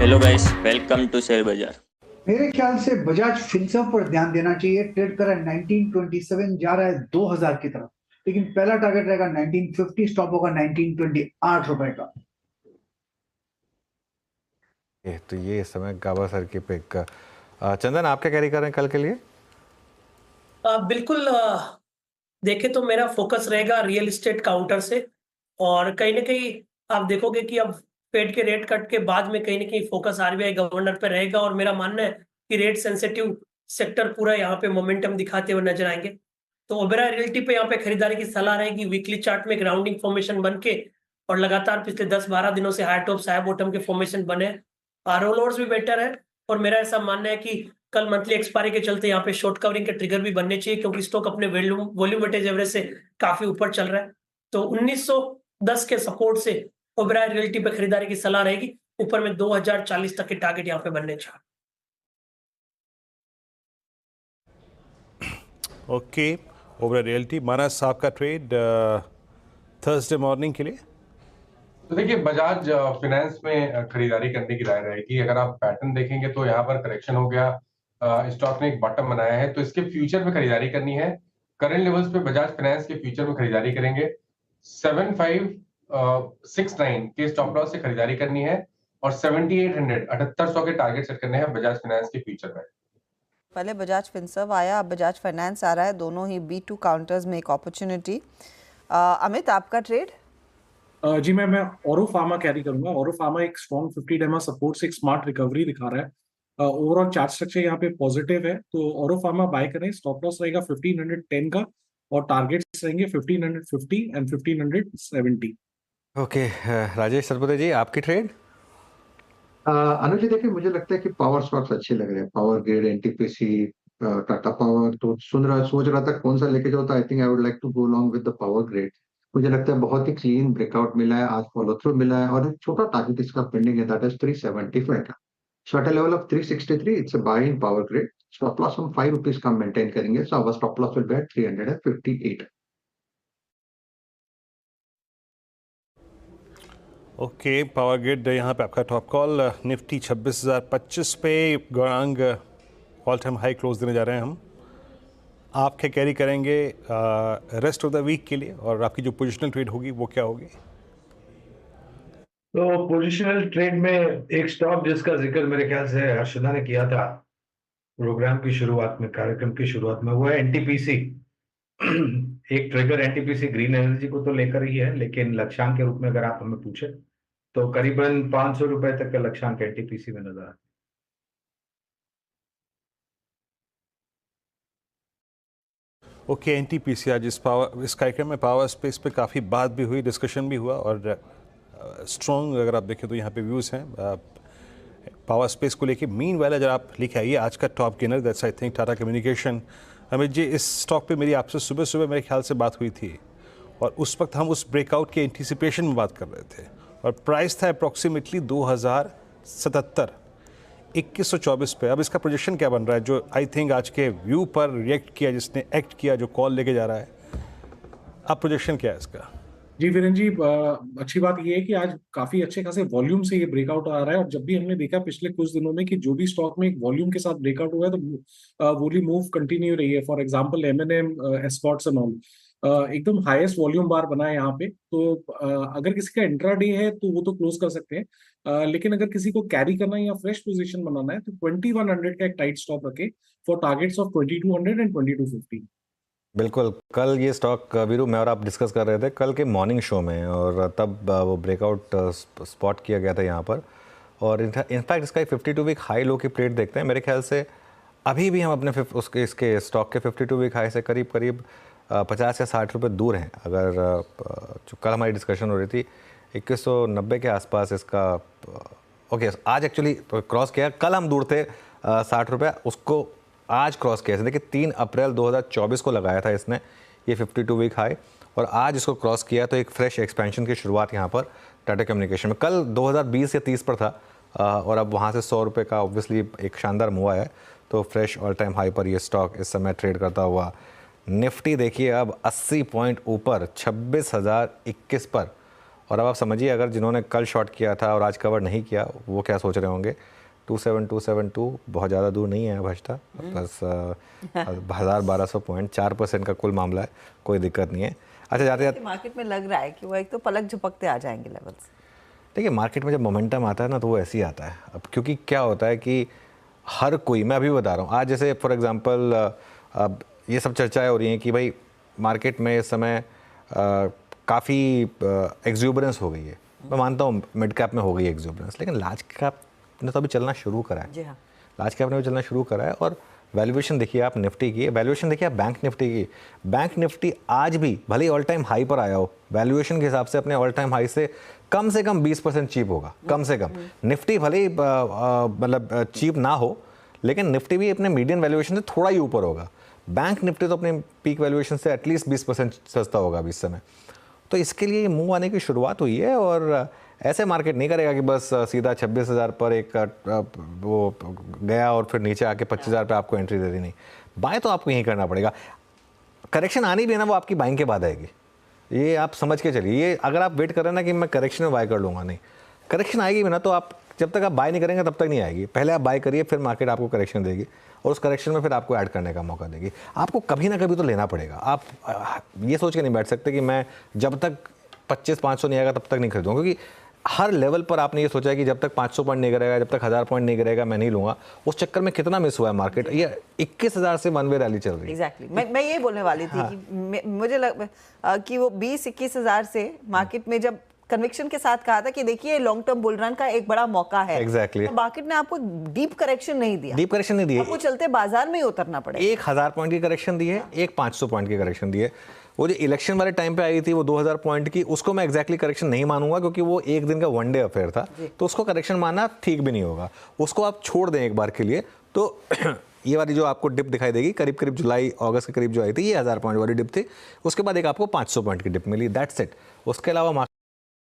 Hello guys, welcome to share बाजार। मेरे ख्याल से बजाज फिनसर्व पर ध्यान देना चाहिए। ट्रेड कर रहा है 1927, जा रहा है 2000 की तरफ, लेकिन पहला टारगेट रहेगा 1950, स्टॉप होगा 1928 रुपए का। तो ये इस समय गावस्कर की पिक का चंदन, आप क्या कैरी कर रहे हैं कल के लिए? बिल्कुल। देखें तो मेरा फोकस रहेगा रियल एस्टेट काउंटर से। और कहीं न कहीं आप देखोगे कि अब फेड के रेट कट के बाद में कहीं न कहीं फोकस आरबीआई गवर्नर पे रहेगा, और मेरा मानना है कि रेट सेंसिटिव सेक्टर पूरा यहाँ पे मोमेंटम दिखाते हुए नज़र आएँगे। तो ओबेरॉय रियल्टी पे यहाँ पे खरीदारी की सलाह रहेगी। वीकली चार्ट में एक राउंडिंग फॉर्मेशन बन के और लगातार पिछले 10-12 दिनों से हाई टॉप हाई बॉटम के फॉर्मेशन बने हैं। रोल ओवर्स भी बेटर है, और मेरा ऐसा मानना है कि कल मंथली एक्सपायरी के चलते यहाँ पे शॉर्ट कवरिंग के ट्रिगर भी बनने चाहिए, क्योंकि स्टॉक अपने वॉल्यूम वेटेज एवरेज से काफी ऊपर चल रहा है। तो 1910 के सपोर्ट से ओबेरॉय रियल्टी पे खरीदारी की सलाह रहेगी। ऊपर में 2040 तक के टारगेट यहाँ पे बनने चाहिए। Okay, Oberoi realty. मानस साहब का ट्रेड थर्सडे मॉर्निंग के लिए। तो देखिए, बजाज फाइनेंस में खरीदारी करने की राय रहेगी। अगर आप पैटर्न देखेंगे तो यहाँ पर करेक्शन हो गया, स्टॉक ने एक बॉटम बनाया है, तो इसके फ्यूचर में खरीदारी करनी है। करंट लेवल्स पे बजाज फाइनेंस के फ्यूचर में खरीदारी करेंगे। 7569 के स्टॉप लॉस से खरीदारी करनी है, और 7800 7800 के टारगेट सेट करने हैं बजाज फाइनेंस के फ्यूचर में। पहले बजाज फिनसर्व आया, अब बजाज फाइनेंस आ रहा है। दोनों ही B2 काउंटर्स में एक अपॉर्चुनिटी। अमित, आपका ट्रेड? जी मैं ऑरो फार्मा कैरी करूंगा। ऑरो फार्मा एक स्ट्रॉन्ग 50 डेमा सपोर्ट से एक स्मार्ट रिकवरी दिखा रहा है। ओवरऑल चार्ट स्ट्रक्चर यहाँ पे पॉजिटिव है, तो ऑरो फार्मा बाय करें। स्टॉप लॉस रहेगा 1510 का, और टारगेट्स रहेंगे 1550 एंड 1570। ओके, राजेश सरपुते जी, आपकी ट्रेड? अनुज जी, देखिए मुझे लगता है कि पावर स्टॉक्स अच्छे लग रहे हैं। Power grid, NTPC, Tata power. तो सोच रहा था कौन सा लेके जाओ, तो I think I would like to go long with the power grid. मुझे लगता है बहुत ही क्लीन ब्रेकआउट मिला है, आज फॉलो थ्रू मिला है, और एक छोटा टारगेट इसका पेंडिंग है, दैट इज 375 का। So at a level of 363 it's a buy in power grid. Stop loss हम 5 रुपीज का मेंटेन करेंगे, so our stop loss will be at 358। Okay, power grid यहाँ पे आपका टॉप कॉल। निफ्टी 26,025 पे गौरांग ऑल टाइम हाई क्लोज देने जा रहे हैं हम। आप क्या कैरी करेंगे रेस्ट ऑफ द वीक के लिए, और आपकी जो पोजिशनल ट्रेड होगी वो क्या होगी? तो पोजिशनल ट्रेड में एक स्टॉक जिसका जिक्र मेरे ख्याल से हर्षदा ने किया था प्रोग्राम की शुरुआत में, कार्यक्रम की शुरुआत में, वो है एनटीपीसी। एक ट्रिगर एनटीपीसी ग्रीन एनर्जी को तो लेकर ही है, लेकिन लक्ष्यांक के रूप में अगर आप हमें पूछे तो करीबन 500 रुपए तक का लक्ष्यांक एनटीपीसी में नजर आता है। ओके, एनटीपीसी आज इस कार्यक्रम में पावर स्पेस पे काफ़ी बात भी हुई, डिस्कशन भी हुआ, और स्ट्रॉन्ग अगर आप देखें तो यहाँ पे व्यूज़ हैं पावर स्पेस को लेके। मीन वाला अगर आप लिखे आइए आज का top gainer, that's I think Tata communication. Amit ji, इस स्टॉक पे मेरी आपसे सुबह सुबह मेरे ख्याल से बात हुई थी, और उस वक्त हम उस ब्रेकआउट के एंटीसिपेशन में बात कर रहे थे, और प्राइस था अप्रॉक्सीमेटली 2077, 2124 पे। अब इसका प्रोजेक्शन क्या बन रहा है, जो आई थिंक आज के व्यू पर रिएक्ट किया, जिसने एक्ट किया, जो कॉल लेके जा रहा है, अब प्रोजेक्शन क्या है इसका? जी वीरेन जी, अच्छी बात ये है कि आज काफी अच्छे खासे वॉल्यूम से ये ब्रेकआउट आ रहा है। और जब भी हमने देखा पिछले कुछ दिनों में कि जो भी स्टॉक में एक वॉल्यूम के साथ ब्रेकआउट हुआ है, तो वोली मूव कंटिन्यू रही है। फॉर एग्जांपल एमएनएम, एस्कॉर्ट्स एंड ऑल एकदम हाईएस्ट वॉल्यूम बार बना है यहाँ पे। तो अगर किसी का इंट्राडे है तो वो तो क्लोज कर सकते हैं, लेकिन अगर किसी को कैरी करना है या फ्रेश पोजीशन बनाना है तो 2100 का एक टाइट स्टॉप रखे फॉर टारगेट्स ऑफ 2200 एंड 2250। बिल्कुल, कल ये स्टॉक वीरू मैं और आप डिस्कस कर रहे थे कल के मॉर्निंग शो में, और तब वो ब्रेकआउट स्पॉट किया गया था यहाँ पर। और इनफैक्ट इसका 52 वीक हाई लो की प्लेट देखते हैं, मेरे ख्याल से अभी भी हम अपने इसके स्टॉक के 52 वीक हाई से करीब करीब 50 या 60 रुपये दूर हैं। अगर जो कल हमारी डिस्कशन हो रही थी 2190 के आसपास इसका, ओके आज एक्चुअली क्रॉस किया। कल हम दूर थे 60 रुपये, उसको आज क्रॉस किया। देखिए 3 अप्रैल 2024 को लगाया था इसने ये 52 वीक हाई, और आज इसको क्रॉस किया, तो एक फ्रेश एक्सपेंशन की शुरुआत यहाँ पर टाटा कम्युनिकेशन में। कल 2020 या 30 पर था, और अब वहाँ से 100 रुपये का ऑब्वियसली एक शानदार मूव है, तो फ्रेश ऑल टाइम हाई पर ये स्टॉक इस समय ट्रेड करता हुआ। निफ्टी देखिए अब 80 पॉइंट ऊपर 26,021 पर, और अब आप समझिए अगर जिन्होंने कल शॉर्ट किया था और आज कवर नहीं किया वो क्या सोच रहे होंगे। 27272 बहुत ज़्यादा दूर नहीं है बचता, बस 1200 पॉइंट, 4% का कुल मामला है, कोई दिक्कत नहीं है। अच्छा जाते जाते मार्केट में लग रहा है कि वो एक तो पलक झपकते आ जाएंगे लेवल्स। देखिए मार्केट में जब मोमेंटम आता है ना तो वो ऐसे ही आता है। अब क्योंकि क्या होता है कि हर कोई, मैं अभी बता रहा हूँ, आज जैसे फॉर एग्जांपल अब ये सब चर्चाएं हो रही हैं कि भाई मार्केट में इस समय काफ़ी एक्सूबरेंस हो गई है। मैं मानता हूँ मिड कैप में हो गई है एक्सूबरेंस, लेकिन लार्ज कैप ने तो अभी चलना शुरू करा है। जी हाँ, लार्ज कैप ने भी चलना शुरू करा है। और वैल्यूएशन देखिए आप निफ्टी की, वैल्यूएशन देखिए आप बैंक निफ्टी की। बैंक निफ्टी आज भी भले ही ऑल टाइम हाई पर आया हो, वैल्यूएशन के हिसाब से अपने ऑल टाइम हाई से कम 20% चीप होगा, कम से कम। निफ्टी भले ही मतलब चीप ना हो, लेकिन निफ्टी भी अपने मीडियन वैल्यूएशन से थोड़ा ही ऊपर होगा। बैंक निफ्टी तो अपने पीक वैल्यूएशन से एटलीस्ट 20% सस्ता होगा अभी इस समय। तो इसके लिए मूव आने की शुरुआत हुई है। और ऐसे मार्केट नहीं करेगा कि बस सीधा 26,000 पर एक वो गया और फिर नीचे आके 25,000 पे आपको एंट्री दे दी। नहीं, बाय तो आपको यहीं करना पड़ेगा। करेक्शन आनी भी है ना, वो आपकी बाइंग के बाद आएगी, ये आप समझ के चलिए। ये अगर आप वेट कर रहे हैं ना कि मैं करेक्शन में बाय कर लूँगा, नहीं, करेक्शन आएगी भी ना तो आप जब तक आप बाय नहीं करेंगे तब तक नहीं आएगी। पहले आप बाय करिए, फिर मार्केट आपको करेक्शन देगी और उस करेक्शन में फिर आपको ऐड करने का मौका देगी। आपको कभी ना कभी तो लेना पड़ेगा। आप ये सोच के नहीं बैठ सकते कि मैं जब तक 2500-500 नहीं आएगा तब तक नहीं खरीदूँगा, क्योंकि हर लेवल पर आपने ये सोचा है कि जब तक 500 पॉइंट नहीं गिरेगा, जब तक 1000 पॉइंट नहीं गिरेगा मैं नहीं लूंगा। उस चक्कर में कितना मिस हुआ है मार्केट। ये 21,000 से वन वे रैली चल रही है। एग्जैक्टली मैं ये बोलने वाली थी कि मुझे कि वो 20-21,000 से मार्केट में जब कन्विक्शन के साथ कहा था कि देखिए लॉन्ग टर्म बुल रन का एक बड़ा मौका है। एग्जैक्टली तो मार्केट ने आपको डीप करेक्शन नहीं दिया, डीप करेक्शन नहीं दिया, आपको चलते बाजार में ही उतरना पड़ेगा। 1000 पॉइंट की करेक्शन दी है, एक 500 पॉइंट की करेक्शन दी है। वो जो इलेक्शन वाले टाइम पे आई थी वो 2000 पॉइंट की, उसको मैं एग्जैक्टली करेक्शन नहीं मानूंगा, क्योंकि वो एक दिन का वनडे अफेयर था, तो उसको करेक्शन मानना ठीक भी नहीं होगा। उसको आप छोड़ दें एक बार के लिए। तो ये वाली जो आपको डिप दिखाई देगी करीब करीब जुलाई अगस्त के करीब जो आई थी, ये 1000 पॉइंट वाली डिप थी। उसके बाद एक आपको 500 पॉइंट की डिप मिली, दैट्स इट। उसके अलावा